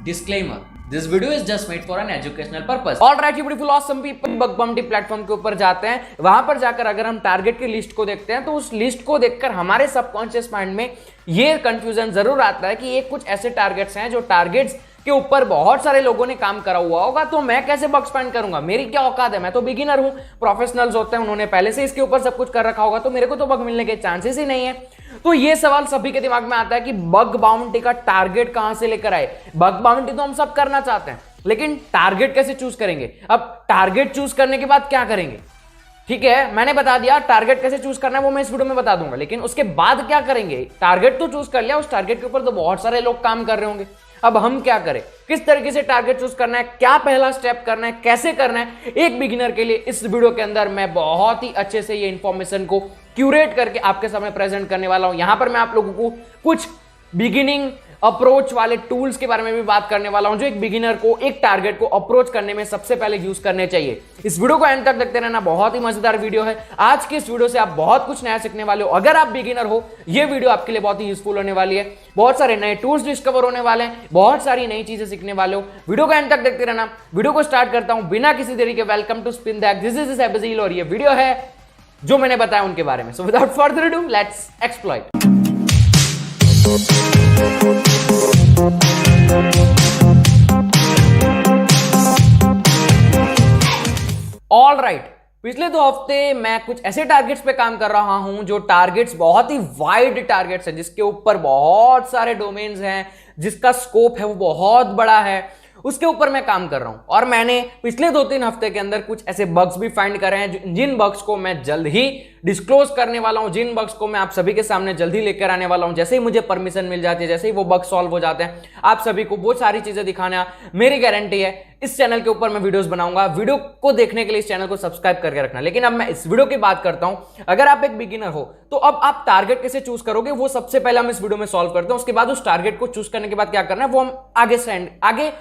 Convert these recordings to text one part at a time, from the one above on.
Disclaimer: This video is just made for an educational purpose. All right, you beautiful awesome people, bug bounty platform के ऊपर जाते हैं। वहां पर जाकर अगर हम टारगेट की लिस्ट को देखते हैं तो उस लिस्ट को देखकर हमारे सबकॉन्शियस माइंड में ये कंफ्यूजन जरूर आता है कि ये कुछ ऐसे टारगेट्स हैं जो टारगेट्स के ऊपर बहुत सारे लोगों ने काम करा हुआ होगा, तो मैं कैसे बग स्पेंड करूंगा, मेरी क्या औकात है, मैं तो बिगिनर हूं। प्रोफेशनल्स होते हैं, उन्होंने पहले से इसके ऊपर सब कुछ कर रखा होगा, तो मेरे को तो बग मिलने के चांसेस ही नहीं है। तो ये सवाल सभी के दिमाग में आता है कि बग बाउंटी का टारगेट कहां से लेकर आए। बग बाउंटी तो हम सब करना चाहते हैं, लेकिन टारगेट कैसे चूज करेंगे। अब टारगेट चूज करने के बाद क्या करेंगे, ठीक है, मैंने बता दिया टारगेट कैसे चूज करना है वो मैं इस वीडियो में बता दूंगा, लेकिन उसके बाद क्या करेंगे। टारगेट तो चूज कर लिया, उस टारगेट के ऊपर तो बहुत सारे लोग काम कर रहे होंगे। अब हम क्या करें, किस तरीके से टारगेट चूज करना है, क्या पहला स्टेप करना है, कैसे करना है, एक बिगिनर के लिए इस वीडियो के अंदर मैं बहुत ही अच्छे से ये इंफॉर्मेशन को क्यूरेट करके आपके सामने प्रेजेंट करने वाला हूं। यहां पर मैं आप लोगों को कुछ बिगिनिंग अप्रोच वाले टूल्स के बारे में भी बात करने वाला हूं जो एक बिगिनर को एक टारगेट को अप्रोच करने में सबसे पहले यूज करने चाहिए। इस वीडियो को एंड तक देखते रहना, बहुत ही मजेदार वीडियो है। आज की इस वीडियो से आप बहुत कुछ नया सीखने वाले हो। अगर आप बिगिनर हो, यह वीडियो आपके लिए बहुत ही यूजफुल होने वाली है। बहुत सारे नए टूल्स डिस्कवर होने वाले हैं, बहुत सारी नई चीजें सीखने वाले हो। वीडियो को एंड तक देखते रहना। वीडियो को स्टार्ट करता हूं बिना किसी देरी के। Welcome to spin that, this is एबजील और ये वीडियो है जो मैंने बताया उनके बारे में। So without further ado, let's exploit. All right, पिछले 2 हफ्ते मैं कुछ ऐसे टारगेट्स पे काम कर रहा हूं जो टारगेट्स बहुत ही वाइड टारगेट्स हैं, जिसके ऊपर बहुत सारे डोमेन्स हैं, जिसका स्कोप है वो बहुत बड़ा है, उसके ऊपर मैं काम कर रहा हूं। और मैंने पिछले 2-3 हफ्ते के अंदर कुछ ऐसे बग्स भी फाइंड करे हैं जिन बग्स को मैं जल्द ही डिस्क्लोज करने वाला हूं, जिन बग्स को मैं आप सभी के सामने जल्दी लेकर आने वाला हूं। जैसे ही मुझे परमिशन मिल जाती है, जैसे ही वो बग सॉल्व हो जाते हैं, आप सभी को वो सारी चीजें दिखाना मेरी गारंटी है। इस चैनल के ऊपर मैं वीडियोस बनाऊंगा। वीडियो को देखने के लिए इस चैनल को सब्सक्राइब करके रखना। लेकिन अब मैं इस वीडियो की बात करता हूं, अगर आप एक बिगिनर हो तो अब आप टारगेट कैसे चूज करोगे वो सबसे पहले हम इस वीडियो में सॉल्व करते हैं। उसके बाद उस टारगेट को चूज करने के बाद क्या करना है वो हम आगे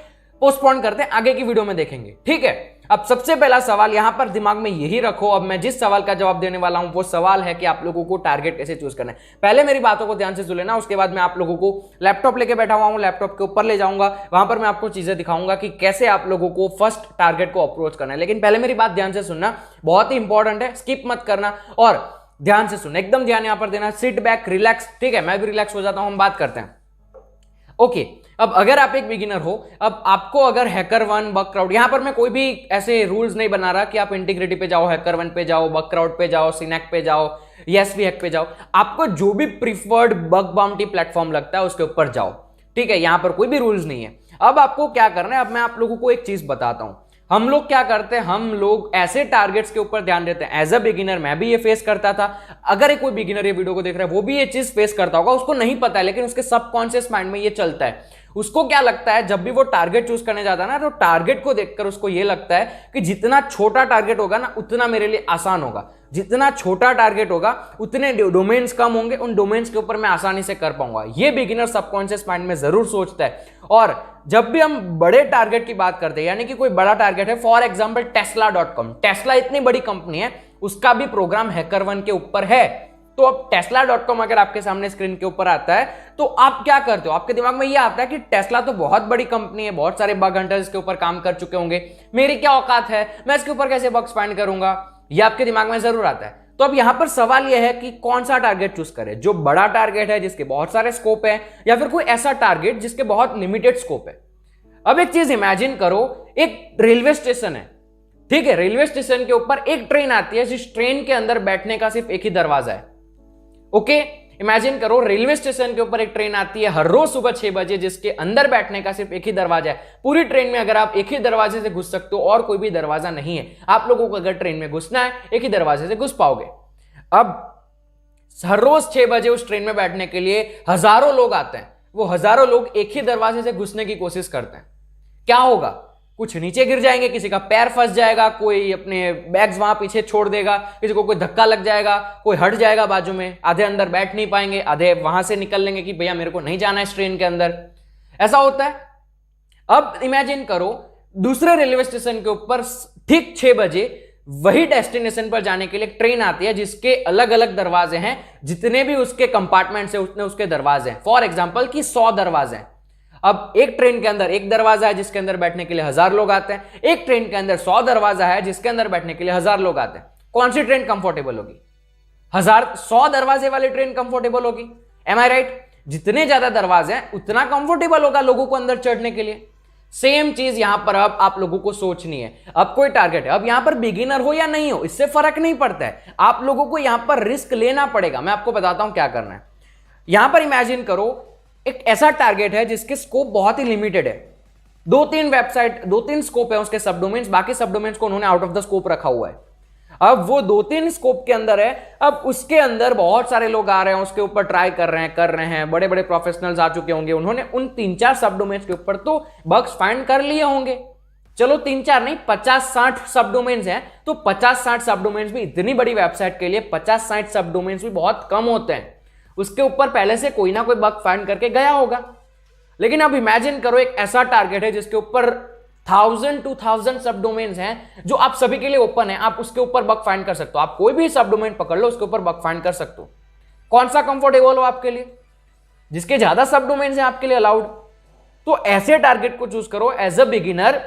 पोस्टपोन करते हैं, आगे की वीडियो में देखेंगे, ठीक है। अब सबसे पहला सवाल यहां पर दिमाग में यही रखो। अब मैं जिस सवाल का जवाब देने वाला हूं वो सवाल है कि आप लोगों को टारगेट कैसे चूज करना है। पहले मेरी बातों को ध्यान से सुन लेना, उसके बाद मैं आप लोगों को लैपटॉप लेके बैठा हुआ हूं, लैपटॉप के ऊपर ले जाऊंगा, वहां पर मैं आपको चीजें दिखाऊंगा कि कैसे आप लोगों को फर्स्ट टारगेट को अप्रोच करना है। लेकिन पहले मेरी बात ध्यान से सुनना, बहुत ही इंपॉर्टेंट है, स्किप मत करना और ध्यान से सुनना, एकदम ध्यान यहां पर देना। सिट बैक, रिलैक्स, ठीक है, मैं भी रिलैक्स हो जाता हूं, हम बात करते हैं। ओके, अब अगर आप एक बिगिनर हो, अब आपको अगर HackerOne, बग क्राउड, यहां पर मैं कोई भी ऐसे रूल्स नहीं बना रहा कि आप इंटीग्रिटी पे जाओ, HackerOne पे जाओ, बग क्राउड पे जाओ, सिनेक पे जाओ, YesVHack पे जाओ, आपको जो भी प्रीफर्ड बग बाउंटी प्लेटफॉर्म लगता है उसके ऊपर जाओ, ठीक है। यहां पर कोई भी रूल्स नहीं है। अब आपको क्या करना है, अब मैं आप लोगों को एक चीज बताता हूं। हम लोग क्या करते हैं, हम लोग ऐसे टारगेट्स के ऊपर ध्यान देते हैं। एज अ बिगिनर मैं भी ये फेस करता था। अगर कोई बिगिनर ये वीडियो को देख रहा है वो भी ये चीज फेस करता होगा, उसको नहीं पता है लेकिन उसके सबकॉन्शियस माइंड में ये चलता है। उसको क्या लगता है, जब भी वो टारगेट चूज करने जाता है ना, तो टारगेट को देखकर उसको ये लगता है कि जितना छोटा टारगेट होगा ना उतना मेरे लिए आसान होगा, जितना छोटा टारगेट होगा उतने डोमेन्स कम होंगे, उन डोमेन्स के ऊपर मैं आसानी से कर पाऊंगा। ये बिगिनर सबकॉन्शियस माइंड में जरूर सोचता है। और जब भी हम बड़े टारगेट की बात करते हैं, यानी कि कोई बड़ा टारगेट है, फॉर एग्जाम्पल tesla.com, टेस्ला इतनी बड़ी कंपनी है, उसका भी प्रोग्राम HackerOne के ऊपर है। तो अब tesla.com अगर आपके सामने स्क्रीन के ऊपर आता है तो आप क्या करते हो, आपके दिमाग में ये आता है कि टेस्ला तो बहुत बड़ी कंपनी है, बहुत सारे बग हंटर्स इसके ऊपर काम कर चुके होंगे, मेरी क्या औकात है, मैं इसके ऊपर कैसे बग्स फाइंड करूंगा, ये आपके दिमाग में जरूर आता है। तो अब यहां पर सवाल यह है कि कौन सा टारगेट चूज करें, जो बड़ा टारगेट है जिसके बहुत सारे स्कोप है, या फिर कोई ऐसा टारगेट जिसके बहुत लिमिटेड स्कोप है। अब एक चीज इमेजिन करो, एक रेलवे स्टेशन है, ठीक है, रेलवे स्टेशन के ऊपर एक ट्रेन आती है, जिस ट्रेन के अंदर बैठने का सिर्फ एक ही दरवाजा है। ओके, इमेजिन करो रेलवे स्टेशन के ऊपर एक ट्रेन आती है हर रोज सुबह 6 बजे, जिसके अंदर बैठने का सिर्फ एक ही दरवाजा है। पूरी ट्रेन में अगर आप एक ही दरवाजे से घुस सकते हो और कोई भी दरवाजा नहीं है, आप लोगों को अगर ट्रेन में घुसना है एक ही दरवाजे से घुस पाओगे। अब हर रोज 6 बजे उस ट्रेन में बैठने के लिए हजारों लोग आते हैं, वो हजारों लोग एक ही दरवाजे से घुसने की कोशिश करते हैं। क्या होगा, कुछ नीचे गिर जाएंगे, किसी का पैर फंस जाएगा, कोई अपने बैग्स वहां पीछे छोड़ देगा, किसी को कोई धक्का लग जाएगा, कोई हट जाएगा बाजू में, आधे अंदर बैठ नहीं पाएंगे, आधे वहां से निकल लेंगे कि भैया मेरे को नहीं जाना है इस ट्रेन के अंदर। ऐसा होता है। अब इमेजिन करो दूसरे रेलवे स्टेशन के ऊपर ठीक 6 बजे वही डेस्टिनेशन पर जाने के लिए ट्रेन आती है, जिसके अलग अलग दरवाजे हैं, जितने भी उसके कंपार्टमेंट्स हैं उतने उसके दरवाजे हैं। फॉर एग्जांपल कि 100 दरवाजे हैं। अब एक ट्रेन के अंदर एक दरवाजा है जिसके अंदर बैठने के लिए 1000 लोग आते हैं, एक ट्रेन के अंदर 100 दरवाजा है जिसके अंदर बैठने के लिए 1000 लोग आते हैं। कौन सी ट्रेन कंफर्टेबल होगी? 100 दरवाजे वाली ट्रेन कंफर्टेबल होगी। एम आई राइट? जितने ज्यादा दरवाजे हैं उतना कंफर्टेबल होगा लोगों को अंदर चढ़ने के लिए। सेम चीज यहां पर अब आप लोगों को सोचनी है। अब कोई टारगेट है, अब यहां पर बिगिनर हो या नहीं हो इससे फर्क नहीं पड़ता है, आप लोगों को यहां पर रिस्क लेना पड़ेगा। मैं आपको बताता हूं क्या करना है। यहां पर इमेजिन करो एक ऐसा टारगेट है जिसके स्कोप बहुत ही लिमिटेड है, 2-3 वेबसाइट, 2-3 स्कोप है उसके सबडोमेन्स, बाकी सबडोमेन्स को उन्होंने आउट ऑफ द स्कोप रखा हुआ है। अब वो 2-3 स्कोप के अंदर है, अब उसके अंदर बहुत सारे लोग आ रहे हैं, उसके ऊपर ट्राई कर रहे हैं, बड़े बड़े प्रोफेशनल्स आ चुके होंगे, उन्होंने उन 3-4 सबडोमेन्स के ऊपर तो बग्स फाइंड कर लिए होंगे। चलो 3-4 नहीं, 50-60 सबडोमेन्स हैं, तो 50-60 सबडोमेन्स भी इतनी बड़ी वेबसाइट के लिए 50-60 सबडोमेन्स भी बहुत कम होते हैं। उसके ऊपर पहले से कोई ना कोई बग फाइंड करके गया होगा। लेकिन अब इमेजिन करो एक ऐसा टारगेट है जिसके ऊपर 1000-2000 सबडोमेन्स हैं जो आप सभी के लिए ओपन है, आप उसके ऊपर बग फाइंड कर सकते हो। आप कोई भी सबडोमेन पकड़ लो, उसके ऊपर बग फाइंड कर सकते हो। कौन सा कंफर्टेबल हो आपके लिए? जिसके ज्यादा सबडोमेन्स हैं आपके लिए अलाउड। तो ऐसे टारगेट को चूज करो एज अ बिगिनर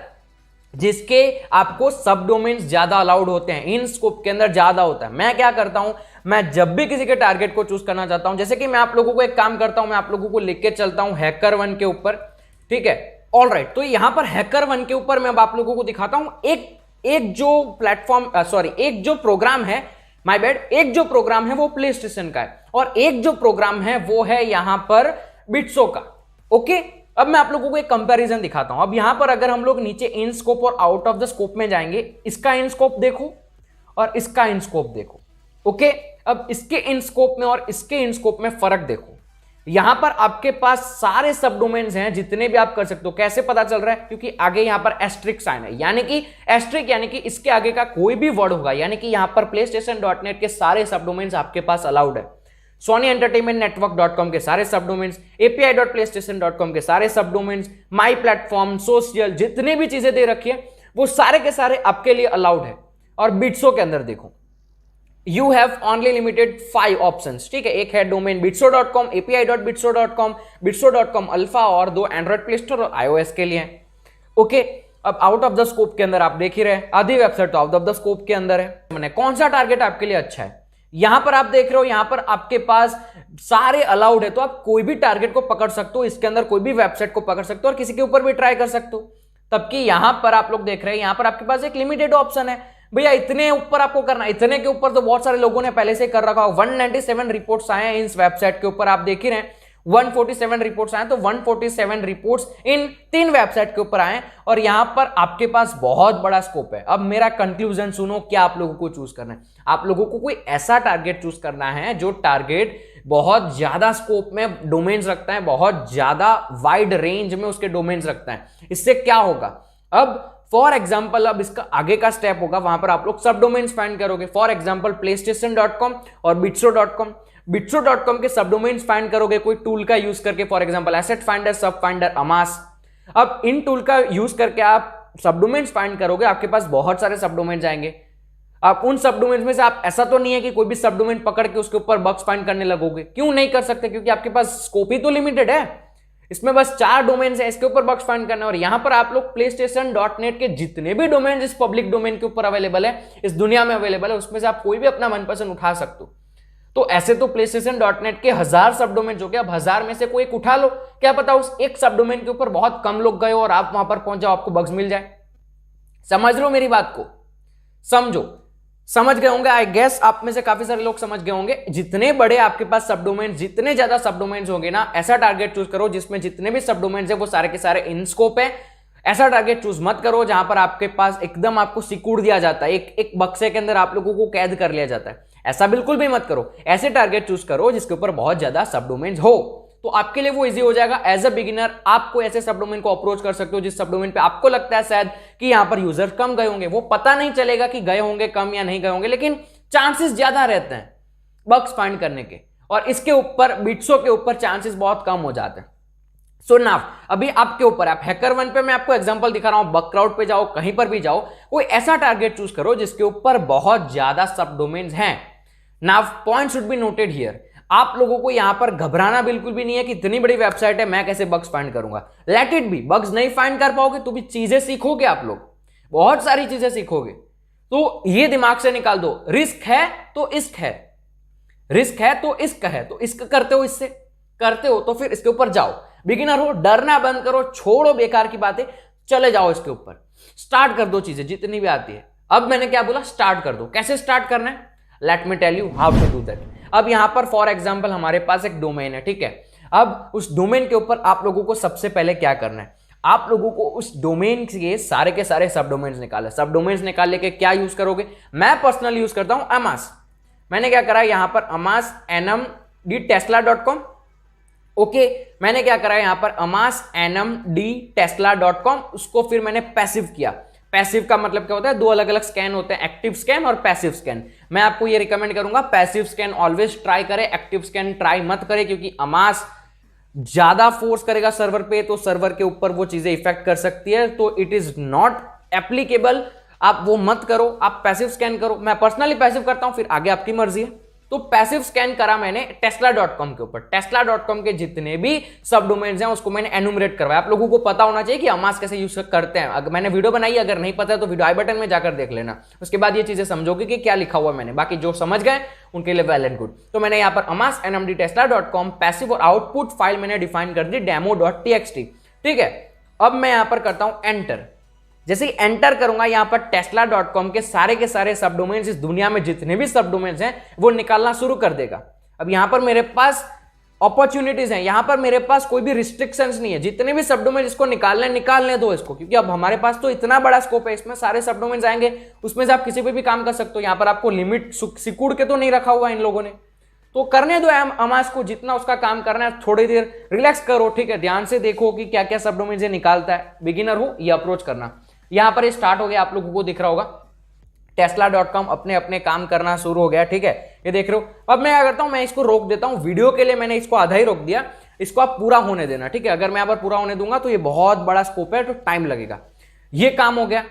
जिसके आपको सबडोमेन्स ज्यादा अलाउड होते हैं, इन स्कोप के अंदर ज्यादा होता है। मैं क्या करता हूं, मैं जब भी किसी के टारगेट को चूज करना चाहता हूं, जैसे कि मैं आप लोगों को एक काम करता हूं, मैं आप लोगों को लिख के चलता हूं HackerOne के ऊपर, ठीक है। ऑल राइट, तो यहां पर HackerOne के ऊपर मैं अब आप लोगों को दिखाता हूं एक जो प्लेटफॉर्म एक जो प्रोग्राम है, माय बैड, एक जो प्रोग्राम है वो प्ले स्टेशन का है और एक जो प्रोग्राम है वो है यहां पर बिट्सो का। ओके, अब मैं आप लोगों को एक कंपैरिजन दिखाता हूं। अब यहां पर अगर हम लोग नीचे इन स्कोप और आउट ऑफ द स्कोप में जाएंगे, इसका इन स्कोप देखो और इसका इन स्कोप देखो। ओके, अब इसके इन स्कोप में और इसके इन स्कोप में फर्क देखो। यहां पर आपके पास सारे सबडोमेन्स हैं जितने भी आप कर सकते हो। कैसे पता चल रहा है? क्योंकि आगे यहां पर एस्ट्रिक साइन है, यानी कि इसके आगे का कोई भी वर्ड होगा, यानी कि यहां पर playstation.net के सारे सबडोमेन्स आपके पास अलाउड है। Sony Entertainment Network.com के सारे सबडोमेन्स, API.playstation.com के सारे सबडोमेन्स, माई प्लेटफॉर्म, सोशल, जितने भी चीजें दे रखी है वो सारे के सारे आपके लिए अलाउड है। और बिट्सो के अंदर देखो, you have only limited 5 options, ठीक है। एक है domain bitso.com, API.bitso.com, bitso.com alpha और 2 एंड्रॉइड प्ले स्टोर और iOS के लिए। ओके, अब आउट ऑफ द स्कोप के अंदर आप देख ही रहे हैं, आधी वेबसाइट तो आउट ऑफ द स्कोप के अंदर है। मैंने कौन सा टारगेट आपके लिए अच्छा है? यहां पर आप देख रहे हो, यहां पर आपके पास सारे अलाउड है, तो आप कोई भी टारगेट को पकड़ सकते हो, इसके अंदर कोई भी वेबसाइट को पकड़ सकते हो और किसी के ऊपर भी ट्राई कर सकते हो। तबकि यहां पर आप लोग देख रहे हैं, यहां पर आपके पास एक लिमिटेड ऑप्शन है। भैया इतने ऊपर आपको करना, इतने के ऊपर तो बहुत सारे लोगों ने पहले से कर रखा हो। 197 रिपोर्ट्स आए हैं इस वेबसाइट के ऊपर, आप देख ही रहे हैं 147 रिपोर्ट्स आए, तो 147 रिपोर्ट्स इन 3 वेबसाइट के ऊपर आए और यहां पर आपके पास बहुत बड़ा स्कोप है। अब मेरा कंक्लूजन सुनो, क्या आप लोगों को चूज करना है? आप लोगों को कोई ऐसा टारगेट चूज करना है जो टारगेट बहुत ज्यादा स्कोप में डोमेन्स रखता है, बहुत ज्यादा वाइड रेंज में उसके डोमेन्स रखता है। इससे क्या होगा? अब फॉर एग्जाम्पल, अब इसका आगे का स्टेप होगा, वहां पर आप लोग सब डोमेन्स फाइंड करोगे। फॉर एग्जाम्पल playstation.com और bitso.com, bitso.com के सब डोमेन्स फाइंड करोगे कोई टूल का यूज करके, फॉर एग्जाम्पल एसेट फाइंडर, सब फाइंडर, अमास। अब इन टूल का यूज करके आप सब डोमेन्स फाइंड करोगे, आपके पास बहुत सारे सब डोमेन्स आएंगे। आप उन सब डोमेन्स में से आप, ऐसा तो नहीं है कि कोई भी सब डोमेन पकड़ के उसके ऊपर बग्स फाइंड करने लगोगे। क्यों नहीं कर सकते? क्योंकि आपके पास स्कोप ही तो लिमिटेड है, इसमें बस 4 डोमेन्स है, इसके ऊपर बग्स फाइंड करना है। और यहां पर आप लोग playstation.net के जितने भी डोमेन इस पब्लिक डोमेन के ऊपर अवेलेबल है, इस दुनिया में अवेलेबल है, उसमें से आप कोई भी अपना मनपसंद उठा सकते हो। तो ऐसे तो playstation.net के 1000 सब डोमेन हो गए, अब 1000 में से कोई एक उठा लो, क्या पता उस एक सब डोमेन के ऊपर बहुत कम लोग गए और आप वहां पर पहुंच जाओ, आपको बग्स मिल जाए। समझ लो मेरी बात को, समझो, समझ गए होंगे आई गेस। आप में से काफी सारे लोग समझ गए होंगे। जितने बड़े आपके पास सबडोमेन, जितने ज्यादा सबडोमेन्स होंगे ना, ऐसा टारगेट चूज करो जिसमें जितने भी सबडोमेन्स है वो सारे के सारे इन स्कोप है। ऐसा टारगेट चूज मत करो जहां पर आपके पास एकदम आपको सिक्योर दिया जाता है, एक बक्से के अंदर आप लोगों को कैद कर लिया जाता है। ऐसा बिल्कुल भी मत करो। ऐसे टारगेट चूज करो जिसके ऊपर बहुत ज्यादा सबडोमेन्स हो, तो आपके लिए वो इजी हो जाएगा। एज अ बिगिनर आपको ऐसे सबडोमेन को अप्रोच कर सकते हो जिस सबडोमेन पे आपको लगता है शायद कि यहां पर यूजर कम गए होंगे। वो पता नहीं चलेगा कि गए होंगे कम या नहीं गए होंगे, लेकिन चांसेस ज्यादा रहते हैं बग्स फाइंड करने के। और इसके ऊपर बिट्सो के ऊपर चांसेस बहुत कम हो जाते हैं। सो नाउ अभी आपके ऊपर, आप HackerOne पे मैं आपको एग्जांपल दिखा रहा हूं, बगक्राउड पे जाओ, कहीं पर भी जाओ, कोई ऐसा टारगेट चूज करो जिसके ऊपर बहुत ज्यादा सबडोमेन्स हैं। Now point should be noted here, आप लोगों को यहां पर घबराना बिल्कुल भी नहीं है कि इतनी बड़ी वेबसाइट है, मैं कैसे बग्स फाइंड करूंगा। लेट इट बी, बग्स नहीं फाइंड कर पाओगे तो भी चीजें सीखोगे, आप लोग बहुत सारी चीजें सीखोगे। तो ये दिमाग से निकाल दो, रिस्क है तो इश्क है, रिस्क है तो इश्क है, तो इश्क करते हो, इससे करते हो तो फिर इसके ऊपर जाओ। बिगिनर हो, डरना बंद करो, छोड़ो बेकार की बातें, चले जाओ इसके ऊपर, स्टार्ट कर दो चीजें जितनी भी आती है। अब मैंने क्या बोला, स्टार्ट कर दो। कैसे स्टार्ट करना है, let me tell you how to do that. अब यहां पर फॉर एग्जांपल हमारे पास एक डोमेन है, ठीक है। अब उस डोमेन के ऊपर आप लोगों को सबसे पहले क्या करना है, आप लोगों को उस डोमेन के सारे सब डोमेन्स निकाले। सब डोमेन्स निकालने के क्या यूज करोगे, मैं पर्सनली यूज करता हूं अमास। मैंने क्या करा यहां पर अमास nmdtesla.com, ओके। मैंने क्या करा यहां पर अमास nmdtesla.com, उसको फिर मैंने पैसिव किया। पैसिव का मतलब क्या होता है, दो अलग अलग स्कैन होते हैं, एक्टिव स्कैन और पैसिव स्कैन। मैं आपको ये रिकमेंड करूंगा पैसिव स्कैन ऑलवेज ट्राई करें, एक्टिव स्कैन ट्राई मत करें, क्योंकि अमास ज्यादा फोर्स करेगा सर्वर पे तो सर्वर के ऊपर वो चीजें इफेक्ट कर सकती है, तो इट इज नॉट एप्लीकेबल। आप वो मत करो, आप पैसिव स्कैन करो। मैं पर्सनली पैसिव करता हूं, फिर आगे आपकी मर्जी है। तो पैसिव स्कैन करा मैंने tesla.com के ऊपर। tesla.com के जितने भी सब डोमेन्स हैं उसको मैंने एनुमरेट करवाया। आप लोगों को पता होना चाहिए कि अमास कैसे यूज करते हैं। अगर मैंने वीडियो बनाई, अगर नहीं पता है तो वीडियो आई बटन में जाकर देख लेना, उसके बाद ये चीजें समझोगे कि क्या लिखा हुआ मैंने। बाकी जो समझ गए उनके लिए वेल एंड गुड। तो मैंने यहाँ पर अमास nmdtesla.com पैसिव और आउटपुट फाइल मैंने डिफाइन कर दी demo.txt, ठीक है। अब मैं यहां पर करता हूं एंटर। जैसे ही एंटर करूंगा यहां पर tesla.com के सारे सब डोमेन्स, इस दुनिया में जितने भी सब डोमेन्स हैं वो निकालना शुरू कर देगा। अब यहां पर मेरे पास अपॉर्चुनिटीज हैं, यहां पर मेरे पास कोई भी रिस्ट्रिक्शंस नहीं है। जितने भी सब डोमेन इसको निकालने दो इसको, क्योंकि अब हमारे पास तो इतना बड़ा स्कोप है, इसमें सारे सब डोमेन्स आएंगे, उसमें से आप किसी पे भी काम कर सकते हो। यहां पर आपको लिमिट सिकुड़ के तो नहीं रखा हुआ इन लोगों ने, तो करने दो अमास को जितना उसका काम करना है। थोड़ी देर रिलैक्स करो, ठीक है, ध्यान से देखो कि क्या क्या सब डोमेन से निकालता है। बिगिनर हो ये अप्रोच करना। यहां पर स्टार्ट हो गया, आप लोगों को दिख रहा होगा tesla.com अपने अपने काम करना शुरू हो गया, ठीक है, ये देख रहे हो। अब मैं क्या करता हूं, मैं इसको रोक देता हूं वीडियो के लिए। मैंने इसको आधा ही रोक दिया, इसको आप पूरा होने देना, ठीक है। अगर मैं यहाँ पर पूरा होने दूंगा तो ये बहुत बड़ा स्कोप है, तो टाइम लगेगा। ये काम हो गया।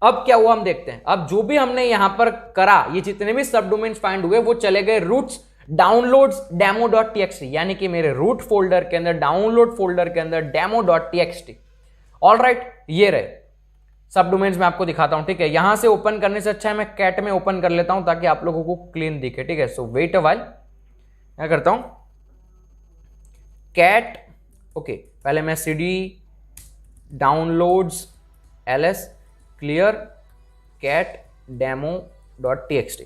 अब क्या हुआ हम देखते हैं। अब जो भी हमने यहां पर करा, ये जितने भी सब डोमेन्स फाइंड हुए वो चले गए रूट्स डाउनलोड्स demo.txt, यानी कि मेरे रूट फोल्डर के अंदर, डाउनलोड फोल्डर के अंदर demo.txt। ऑलराइट, ये रहे सब डोमेन्स। मैं आपको दिखाता हूं, ठीक है। यहां से ओपन करने से अच्छा है मैं कैट में ओपन कर लेता हूं ताकि आप लोगों को क्लीन दिखे, ठीक है। सो वेट अ व्हाइल, क्या करता हूं, कैट, ओके। पहले मैं cd downloads ls clear cat demo.txt,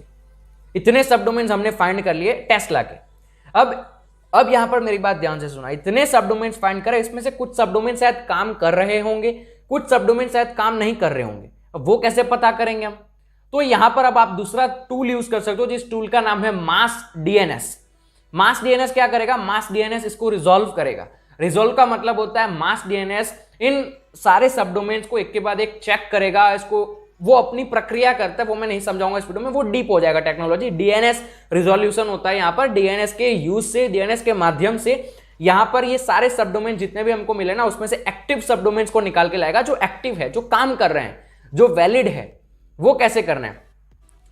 इतने सब डोमेन्स हमने फाइंड कर लिए टेस्ला के। अब यहां पर मेरी बात ध्यान से सुना, इतने सब डोमेन्स फाइंड करे, इसमें से कुछ सब डोमेन शायद काम कर रहे होंगे, कुछ सब डोमेन शायद काम नहीं कर रहे होंगे। अब वो कैसे पता करेंगे हम, तो यहां पर अब आप दूसरा टूल यूज कर सकते हो, जिस टूल का नाम है मास डीएनएस। मास डीएनएस क्या करेगा, मास डीएनएस इसको रिजॉल्व करेगा। रिजॉल्व का मतलब होता है मास डीएनएस इन सारे सब डोमेन्स को एक के बाद एक चेक करेगा, इसको वो अपनी प्रक्रिया करता है, वो मैं नहीं समझाऊंगा इस वीडियो में, वो डीप हो जाएगा टेक्नोलॉजी। डीएनएस रिजोल्यूशन होता है यहां पर, डीएनएस के यूज से, डीएनएस के माध्यम से यहां पर ये सारे सब डोमेन जितने भी हमको मिले ना, उसमें से एक्टिव सब डोमेन्स को निकाल के लाएगा, जो एक्टिव है, जो काम कर रहे हैं, जो वैलिड है। वो कैसे करना है,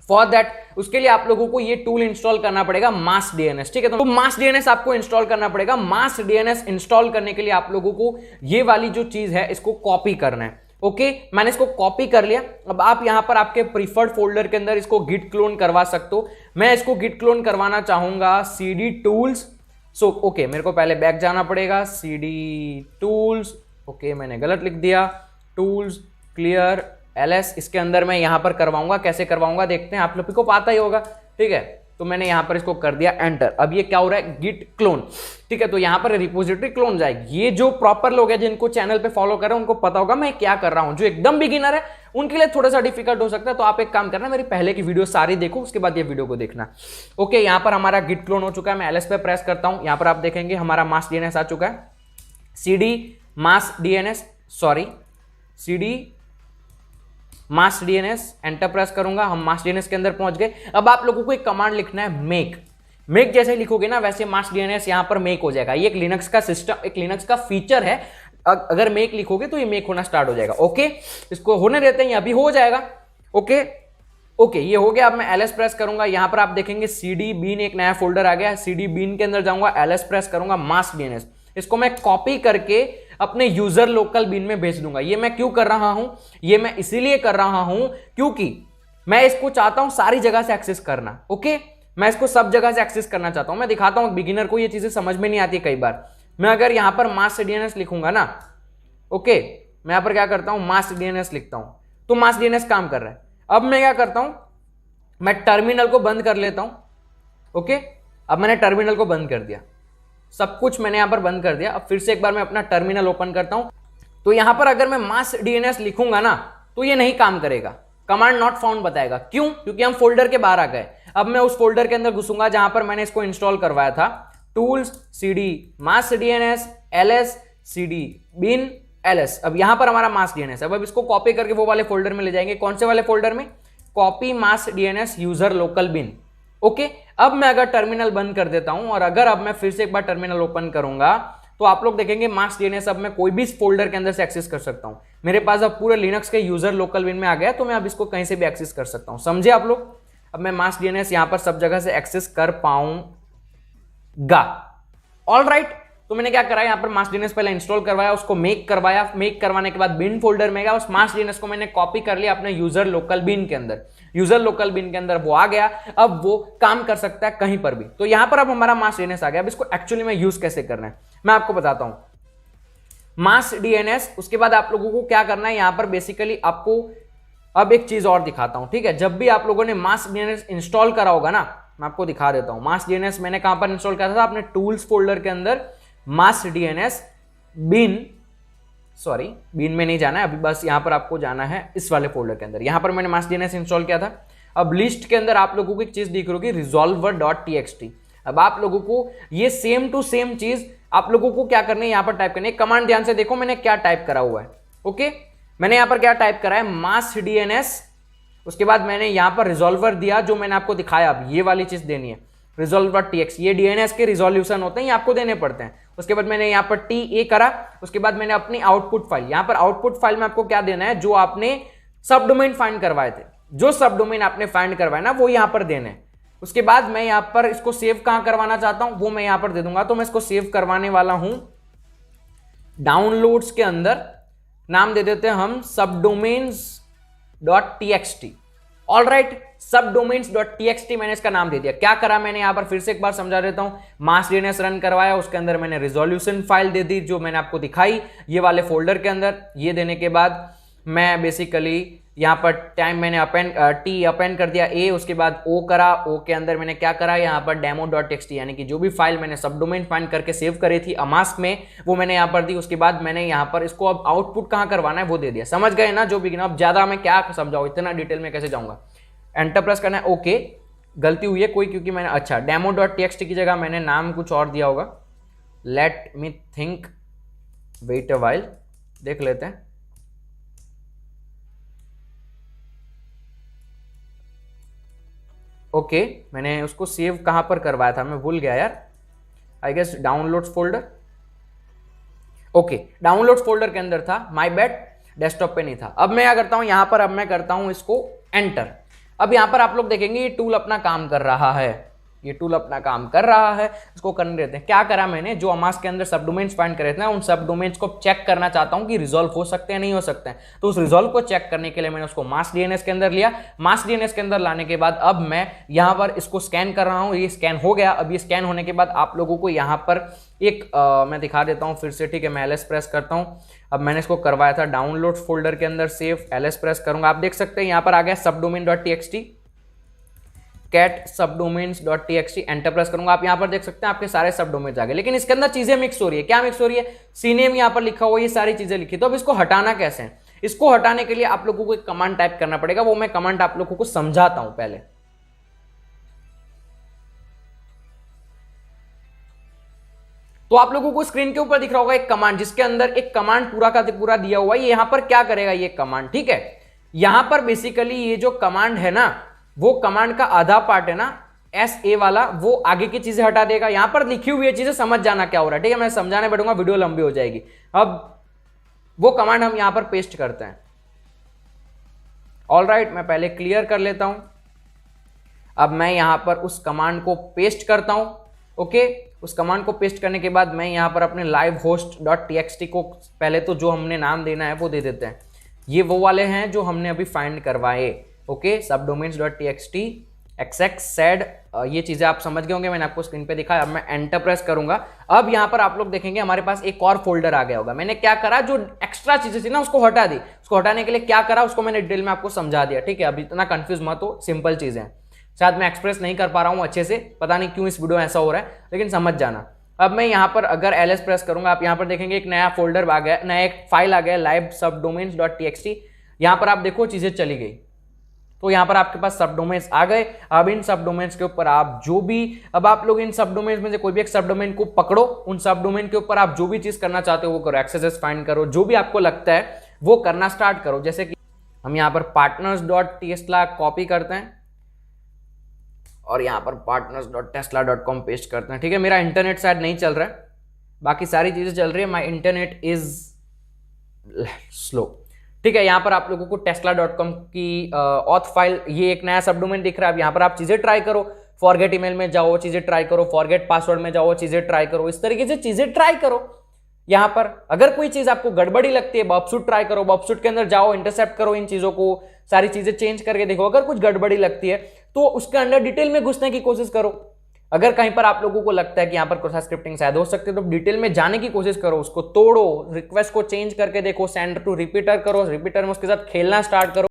फॉर दैट उसके लिए आप लोगों को ये टूल इंस्टॉल करना पड़ेगा, मास डीएनएस, ठीक है। तो मास डीएनएस आपको इंस्टॉल करना पड़ेगा। मास डीएनएस इंस्टॉल करने के लिए आप लोगों को ये वाली जो चीज है इसको कॉपी करना है, ओके। मैंने इसको कॉपी कर लिया। अब आप यहां पर आपके प्रीफर्ड फोल्डर के अंदर इसको गिट क्लोन करवा सकते हो। मैं इसको गिट क्लोन करवाना चाहूंगा cd टूल्स। सो ओके, मेरे को पहले बैक जाना पड़ेगा, cd टूल्स, ओके मैंने गलत लिख दिया, टूल्स क्लियर ls, इसके अंदर मैं यहां पर करवाऊंगा। कैसे करवाऊंगा देखते हैं, आप लोग को पता ही होगा, ठीक है। तो मैंने यहां पर इसको कर दिया एंटर। अब ये क्या हो रहा है, गिट क्लोन, ठीक है। तो यहां पर रिपोजिटरी क्लोन जाएगी। ये जो प्रॉपर लोग हैं जिनको चैनल पे फॉलो कर रहे हैं उनको पता होगा मैं क्या कर रहा हूं। जो एकदम बिगिनर है उनके लिए थोड़ा सा डिफिकल्ट हो सकता है। तो आप एक काम करना, मेरी पहले की वीडियो सारी देखो, उसके बाद ये वीडियो को देखना, ओके। यहां पर हमारा गिट क्लोन हो चुका है। मैं ls पे प्रेस करता हूं, यहां पर आप देखेंगे हमारा मास डीएनएस आ चुका है, cd मास डीएनएस, सॉरी cd मास डीएनएस, एंटर प्रेस करूंगा, हम मास डीएनएस के अंदर पहुंच गए। अब आप लोगों को एक कमांड लिखना है, मेक जैसे लिखोगे ना वैसे मास डीएनएस यहां पर मेक हो जाएगा। ये एक लिनक्स का सिस्टम, एक लिनक्स का फीचर है। अगर मेक लिखोगे तो ये मेक होना स्टार्ट हो जाएगा, ओके। इसको होने देते हैं, अभी हो जाएगा, ओके। ओके, ये हो गया। अब मैं ls प्रेस करूंगा, यहां पर आप देखेंगे cd bin एक नया फोल्डर आ गया है। cd bin के अंदर जाऊंगा, ls प्रेस करूंगा, mask dns, इसको मैं कॉपी करके अपने यूजर लोकल बिन में भेज दूंगा। ये मैं क्यों कर रहा हूं? ये मैं इसीलिए कर रहा हूं क्योंकि मैं इसको चाहता हूं सारी जगह से एक्सेस करना। ओके, मैं इसको सब जगह से एक्सेस करना चाहता हूं। मैं दिखाता हूं, बिगिनर को ये चीजें समझ में नहीं आती कई बार। मैं अगर यहां पर mask dns लिखूंगा ना, ओके, मैं यहां पर क्या करता हूं, mask dns लिखता हूं, तो mask dns काम कर रहा है। अब मैं क्या करता हूं, मैं टर्मिनल को बंद कर लेता हूं। ओके, अब मैंने टर्मिनल को बंद कर दिया, सब कुछ मैंने यहां पर बंद कर दिया। अब फिर से एक बार मैं अपना टर्मिनल ओपन करता हूं, तो यहां पर अगर मैं mask dns लिखूंगा ना तो ये नहीं काम करेगा, कमांड नॉट फाउंड बताएगा। क्यों? क्योंकि हम फोल्डर के बाहर आ गए। अब मैं उस फोल्डर के अंदर घुसूंगा जहां पर मैंने इसको इंस्टॉल करवाया था, tools cd mask dns ls cd bin ls। अब यहां पर हमारा mask dns। अब इसको कॉपी करके वो वाले फोल्डर में ले जाएंगे। कौन से वाले फोल्डर में? Copy mask dns user local bin. Okay, अब मैं अगर टर्मिनल बंद कर देता हूं और अगर अब मैं फिर से एक बार टर्मिनल ओपन करूंगा तो आप लोग देखेंगे mask dns अब मैं कोई भी फोल्डर के अंदर से एक्सेस कर सकता हूं। मेरे पास अब पूरे लिनक्स के यूजर लोकल बिन में आ गया, तो मैं अब इसको कहीं से भी एक्सेस कर सकता हूं। समझे आप लोग? अब मैं mask dns यहां पर सब जगह से एक्सेस कर पाऊंगा। ऑल राइट, तो मैंने क्या करा, यहां पर mask dns पहले इंस्टॉल करवाया, उसको मेक करवाया, मेक करवाने के बाद बिन फोल्डर में गया, उस mask dns को मैंने कॉपी कर लिया अपने यूजर लोकल बिन के अंदर। यूजर लोकल बिन के अंदर वो आ गया, अब वो काम कर सकता है कहीं पर भी। तो यहां पर अब हमारा mask dns आ गया। अब इसको एक्चुअली में यूज कैसे करना है मैं आपको बताता हूं। mask dns, उसके बाद आप लोगों को क्या करना है, यहां पर बेसिकली आपको अब एक चीज और दिखाता हूं, ठीक है। जब भी आप लोगों ने mask dns इंस्टॉल करा होगा ना, मैं आपको दिखा देता हूं। mask dns मैंने कहां पर इंस्टॉल करा था? अपने टूल्स फोल्डर के अंदर mask dns bin, सॉरी बिन में नहीं जाना है अभी, बस यहां पर आपको जाना है इस वाले फोल्डर के अंदर। यहां पर मैंने mask dns इंस्टॉल किया था। अब लिस्ट के अंदर आप लोगों को एक चीज दिख रही होगी, resolver.txt। अब आप लोगों को ये सेम टू सेम चीज आप लोगों को क्या करना है, यहां पर टाइप करना है। कमांड ध्यान से देखो मैंने क्या टाइप करा हुआ है। ओके, मैंने यहां पर क्या टाइप करा है, mask dns, उसके बाद मैंने यहां पर रिजॉल्वर दिया जो मैंने आपको दिखाया। अब ये वाली चीज देनी है, resolver.txt। ये डीएनएस के रिजोल्यूशन होते हैं, ये आपको देने पड़ते हैं। उसके बाद मैंने यहाँ पर TA करा, उसके बाद मैंने अपनी आउटपुट फाइल, यहाँ पर आउटपुट फाइल में आपको क्या देना है, जो आपने सब डोमेन फाइंड करवाए थे, जो सब डोमेन आपने फाइंड करवाए ना, वो यहाँ पर देने हैं। उसके बाद मैं यहाँ पर इसको सेव कहाँ करवाना चाहता हूँ वो मैं यहाँ पर दे दूंगा। तो मैं इसको सेव करवाने वाला हूं डाउनलोड्स के अंदर, नाम दे देते हैं हम subdomains.txt। ऑल राइट, subdomains.txt मैंने इसका नाम दे दिया। क्या करा मैंने यहाँ पर फिर से एक बार समझा देता हूं। mask DNS रन करवाया, उसके अंदर मैंने रिजोल्यूशन फाइल दे दी जो मैंने आपको दिखाई, ये वाले फोल्डर के अंदर। ये देने के बाद मैं बेसिकली यहाँ पर टाइम मैंने अपेंड टी अपेंड कर दिया ए, उसके बाद ओ करा, ओ के अंदर मैंने क्या करा, यहाँ पर demo.txt यानी कि जो भी फाइल मैंने सबडोमेन फाइंड करके सेव करी थी अमास्क में, वो मैंने यहाँ पर दी। उसके बाद मैंने यहाँ पर इसको अब आउटपुट कहाँ करवाना है वो दे दिया। समझ गए ना जो बिगिनर? अब ज्यादा मैं क्या समझाऊँ, इतना डिटेल में कैसे जाऊँगा। एंटर प्रेस करना है, ओके। गलती हुई है कोई, क्योंकि मैंने अच्छा demo.txt की जगह मैंने नाम कुछ और दिया होगा। Let me think, wait a while, देख लेते हैं। ओके, मैंने उसको सेव कहां पर करवाया था मैं भूल गया यार, I guess downloads folder. Okay, downloads folder के अंदर था, माय बैड, डेस्कटॉप पे नहीं था। अब मैं क्या करता हूं, यहां पर अब मैं करता हूं इसको एंटर। अब यहां पर आप लोग देखेंगे ये टूल अपना काम कर रहा है, ये टूल अपना काम कर रहा है। इसको करने देते हैं। क्या करा मैंने, जो अमास्क के अंदर सब डोमेन्स फाइंड करे थे ना, उन सब डोमेन्स को चेक करना चाहता हूं कि रिजॉल्व हो सकते हैं नहीं हो सकते हैं। तो उस रिजॉल्व को चेक करने के लिए मैंने उसको mask DNS के अंदर लिया। mask DNS के अंदर लाने के बाद अब मैं यहां पर इसको स्कैन कर रहा हूं। ये स्कैन हो गया। अब ये स्कैन होने के बाद आप लोगों को यहां पर एक मैं दिखा देता हूं फिर से, ठीक है। मैं LS प्रेस करता हूं। अब मैंने इसको करवाया था डाउनलोड फोल्डर के अंदर सेव, LS प्रेस करूंगा, आप देख सकते हैं यहां पर आ गया subdomain.txt, cat subdomains.txt। Enter press करूंगा, आप यहां पर देख सकते हैं आपके सारे सब डोमेन्स आ गए। लेकिन इसके अंदर चीजें मिक्स हो रही है। क्या मिक्स हो रही है? सीनेम यहां पर लिखा हुआ, ये सारी चीजें लिखी। तो अब इसको हटाना कैसे है? इसको हटाने के लिए आप लोगों को एक कमांड टाइप करना पड़ेगा, वो मैं कमांड आप लोगों को समझाता हूं पहले। तो आप लोगों को स्क्रीन के ऊपर दिख रहा होगा एक कमांड, जिसके अंदर एक कमांड पूरा का पूरा दिया हुआ है। यहां पर क्या करेगा ये कमांड, ठीक है। यहां पर बेसिकली ये जो कमांड है ना, वो कमांड का आधा पार्ट है ना SA वाला, वो आगे की चीजें हटा देगा। यहां पर लिखी हुई है चीजें समझ जाना क्या हो रहा है, ठीक है। मैं समझाने बैठूंगा वीडियो लंबी हो जाएगी। अब वो कमांड हम यहां पर पेस्ट करते हैं। ऑलराइट, मैं पहले क्लियर कर लेता हूं। अब मैं यहां पर उस कमांड को पेस्ट करता हूं। ओके, उस कमांड को पेस्ट करने के बाद मैं यहां पर अपने live host.txt को पहले तो जो हमने नाम देना है वो दे देते हैं। ये वो वाले हैं जो हमने अभी फाइंड करवाए। ओके, subdomains.txt exec sed, ये चीजें आप समझ गए होंगे, मैंने आपको स्क्रीन पे दिखाया। अब मैं एंटर प्रेस करूंगा। अब यहां पर आप लोग देखेंगे हमारे पास एक और फोल्डर आ गया होगा। मैंने क्या करा, जो एक्स्ट्रा चीजें थी ना उसको हटा दी। उसको हटाने के लिए क्या करा उसको मैंने डिटेल में आपको समझा दिया। ठीक है, अभी इतना कंफ्यूज मत हो, सिंपल चीजें हैं। शायद मैं एक्सप्रेस नहीं कर पा रहा हूं अच्छे से, पता नहीं क्यों इस वीडियो ऐसा हो रहा है, लेकिन समझ जाना। अब मैं यहां पर अगर ls प्रेस करूंगा, आप यहां पर देखेंगे एक नया फोल्डर आ गया, नया एक फाइल आ गया live subdomains.txt। यहां पर आप देखो चीजें चली गई, तो यहां पर आपके पास सबडोमेन्स आ गए। अब इन सबडोमेन्स के ऊपर आप जो भी, अब आप लोग इन सबडोमेन्स में से कोई भी एक सबडोमेन को पकड़ो, उन सबडोमेन के ऊपर आप जो भी चीज करना चाहते हो वो करो, एक्सेस फाइंड करो, जो भी आपको लगता है वो करना स्टार्ट करो। जैसे कि हम यहां पर partners.tesla कॉपी करते हैं और यहां पर partners.tesla.com पेस्ट करते हैं। ठीक है, मेरा इंटरनेट शायद नहीं चल रहा है, बाकी सारी चीजें चल रही है, माई इंटरनेट इज स्लो। ठीक है, यहां पर आप लोगों को tesla.com की ऑथ फाइल, ये एक नया सबडोमेन दिख रहा है। अब यहां पर आप चीजें ट्राई करो, फॉरगेट ईमेल में जाओ, चीजें ट्राई करो, फॉरगेट पासवर्ड में जाओ, चीजें ट्राई करो, इस तरीके से चीजें ट्राई करो। यहां पर अगर कोई चीज आपको गड़बड़ी लगती है, बॉबसूट ट्राई करो, बॉबसूट के अंदर जाओ, इंटरसेप्ट करो इन चीजों को, सारी चीजें चेंज करके देखो। अगर कुछ गड़बड़ी लगती है तो उसके अंदर डिटेल में घुसने की कोशिश करो। अगर कहीं पर आप लोगों को लगता है कि यहां पर क्रॉस स्क्रिप्टिंग शायद हो सकती है, तो डिटेल में जाने की कोशिश करो, उसको तोड़ो, रिक्वेस्ट को चेंज करके देखो, सेंड टू रिपीटर करो, रिपीटर में उसके साथ खेलना स्टार्ट करो।